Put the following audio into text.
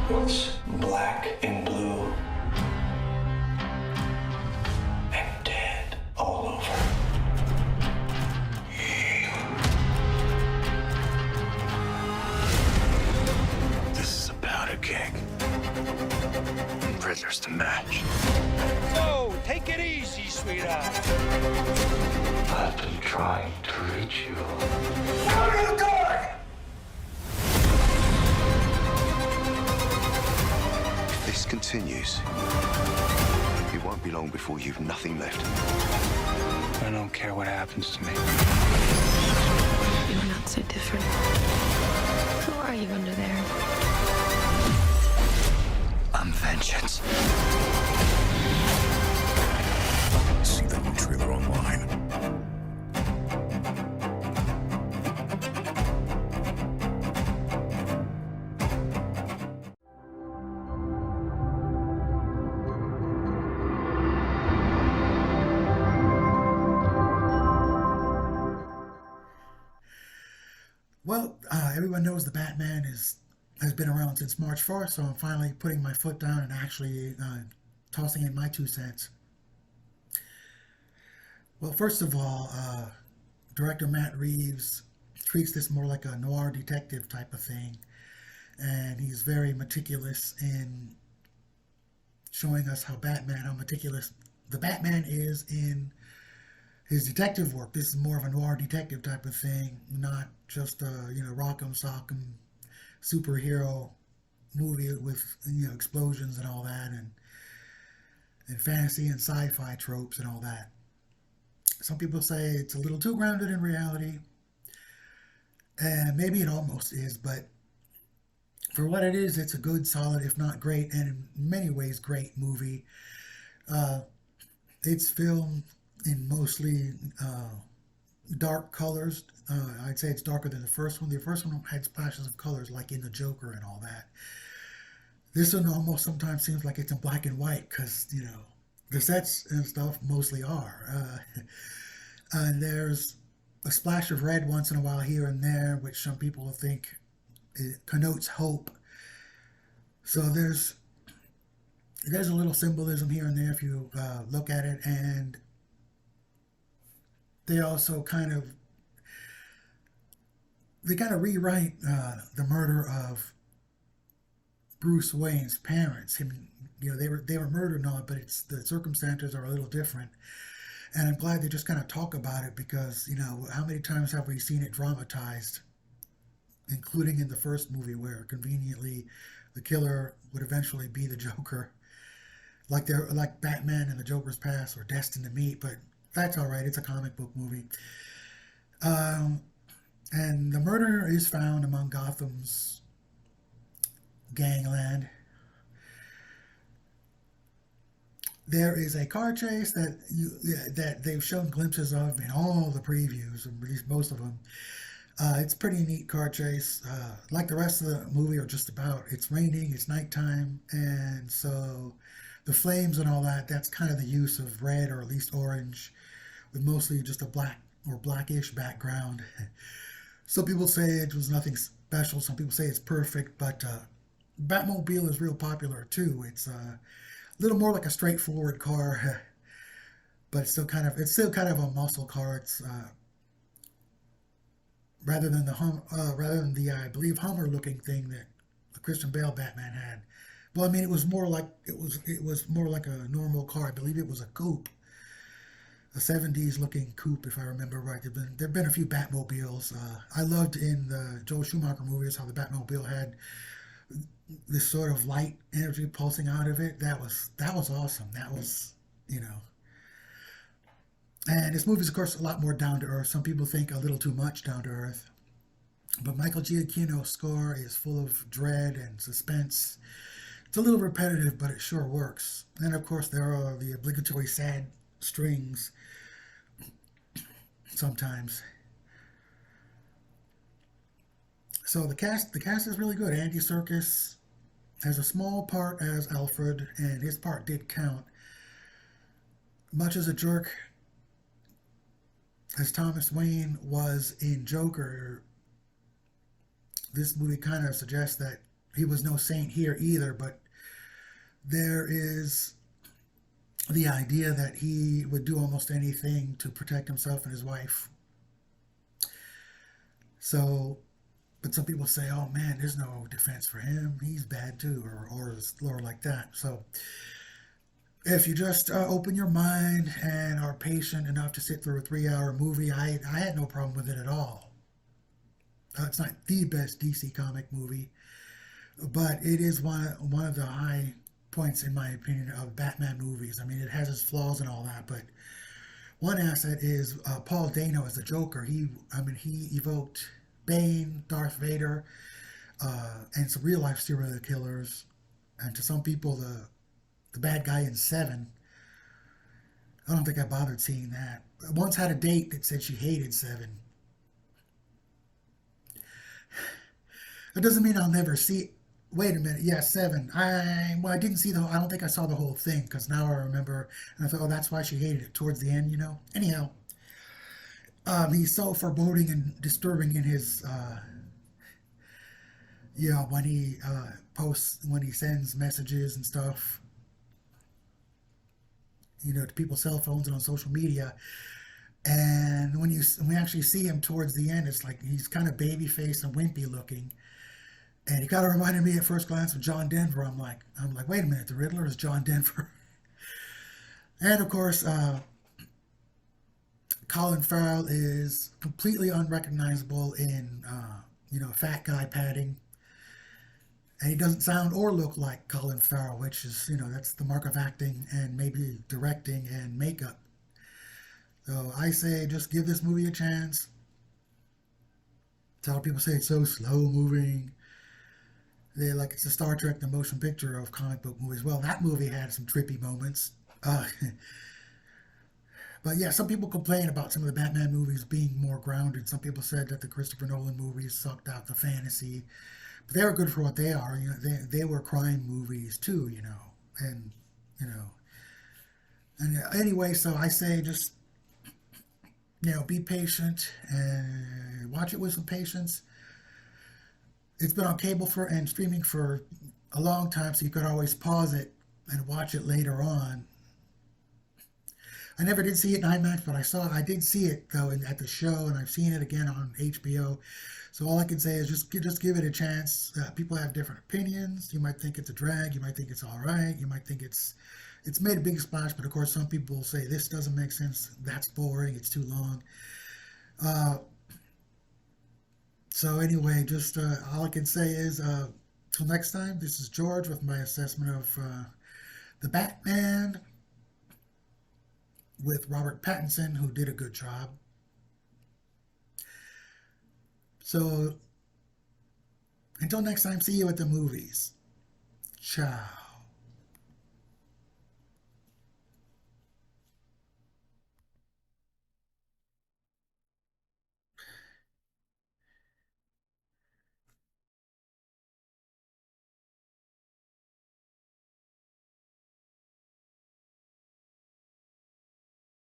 What's black and blue and dead all over? This is a powder keg. And prisoners to match. Whoa, take it easy, sweetheart. I've been trying to reach you. Out of the dark! If this continues, it won't be long before you've nothing left. I don't care what happens to me. You're not so different. Who are you under there? I'm vengeance. See the new trailer online. Well, everyone knows the Batman has been around since March 4th, so I'm finally putting my foot down and actually tossing in my 2 cents. Well, first of all, director Matt Reeves treats this more like a noir detective type of thing, and he's very meticulous in showing us how meticulous the Batman is in his detective work. This is more of a noir detective type of thing, not just a rock'em sock'em superhero movie with explosions and all that, and fantasy and sci-fi tropes and all that. Some people say it's a little too grounded in reality, and maybe it almost is, but for what it is, it's a good, solid, if not great, and in many ways great movie. It's filmed in mostly dark colors. I'd say it's darker than the first one. The first one had splashes of colors like in the Joker and all that. This one almost sometimes seems like it's in black and white because, the sets and stuff mostly are. And there's a splash of red once in a while here and there, which some people think it connotes hope. So there's a little symbolism here and there if you look at it, and they also kind of rewrite the murder of Bruce Wayne's parents. They were murdered and all, but the circumstances are a little different. And I'm glad they just kind of talk about it because, how many times have we seen it dramatized, including in the first movie where conveniently the killer would eventually be the Joker. Like Batman and the Joker's past were destined to meet, but that's all right. It's a comic book movie. And the murderer is found among Gotham's gangland. There is a car chase that they've shown glimpses of in all the previews, or at least most of them. It's a pretty neat car chase. Like the rest of the movie, or just about. It's raining, it's nighttime, and so the flames and all that, that's kind of the use of red or at least orange, with mostly just a black or blackish background. Some people say it was nothing special. Some people say it's perfect, but Batmobile is real popular too. It's a little more like a straightforward car, but it's still kind of a muscle car. It's rather than the I believe Hummer looking thing that the Christian Bale Batman had. Well, I mean, it was more like a normal car. I believe it was a coupe, a 70s looking coupe, if I remember right. There've been a few Batmobiles. I loved in the Joel Schumacher movies how the Batmobile had this sort of light energy pulsing out of it. That was awesome. That was, And this movie is, of course, a lot more down to earth. Some people think a little too much down to earth. But Michael Giacchino's score is full of dread and suspense. It's a little repetitive, but it sure works. And of course, there are the obligatory sad strings sometimes. So the cast is really good. Andy Serkis has a small part as Alfred, and his part did count. Much as a jerk as Thomas Wayne was in Joker, this movie kind of suggests that he was no saint here either, but there is the idea that he would do almost anything to protect himself and his wife. So, but some people say, oh man, there's no defense for him. He's bad too, or like that. So, if you just open your mind and are patient enough to sit through a 3 hour movie, I had no problem with it at all. It's not the best DC comic movie, but it is one of the high points, in my opinion, of Batman movies. I mean, it has its flaws and all that, but one asset is Paul Dano as the Joker. He evoked Bane, Darth Vader, and some real life serial killers, and to some people, the bad guy in Seven. I don't think I bothered seeing that. I once had a date that said she hated Seven. That doesn't mean I'll never see. Wait a minute, yeah, Seven. I didn't see I don't think I saw the whole thing, because now I remember, and I thought, oh, that's why she hated it towards the end, you know. Anyhow, he's so foreboding and disturbing in his, when he when he sends messages and stuff, to people's cell phones and on social media. And when we actually see him towards the end, it's like he's kind of baby faced and wimpy looking. And he kind of reminded me at first glance of John Denver. I'm like, wait a minute, the Riddler is John Denver. And of course, Colin Farrell is completely unrecognizable in, fat guy padding. And he doesn't sound or look like Colin Farrell, which is, that's the mark of acting and maybe directing and makeup. So I say just give this movie a chance. A lot of people say it's so slow moving. They're like it's a Star Trek, the motion picture of comic book movies. Well, that movie had some trippy moments. But yeah, some people complain about some of the Batman movies being more grounded. Some people said that the Christopher Nolan movies sucked out the fantasy. But they were good for what they are. They were crime movies too, And, and anyway, so I say just, be patient and watch it with some patience. It's been on cable and streaming for a long time, so you could always pause it and watch it later on. I never did see it in IMAX, but I did see it though at the show, and I've seen it again on HBO. So all I can say is just give it a chance. People have different opinions. You might think it's a drag. You might think it's all right. You might think it's made a big splash, but of course some people will say this doesn't make sense. That's boring. It's too long. So anyway, just all I can say is till next time. This is George with my assessment of the Batman with Robert Pattinson, who did a good job. So, until next time, see you at the movies. Ciao.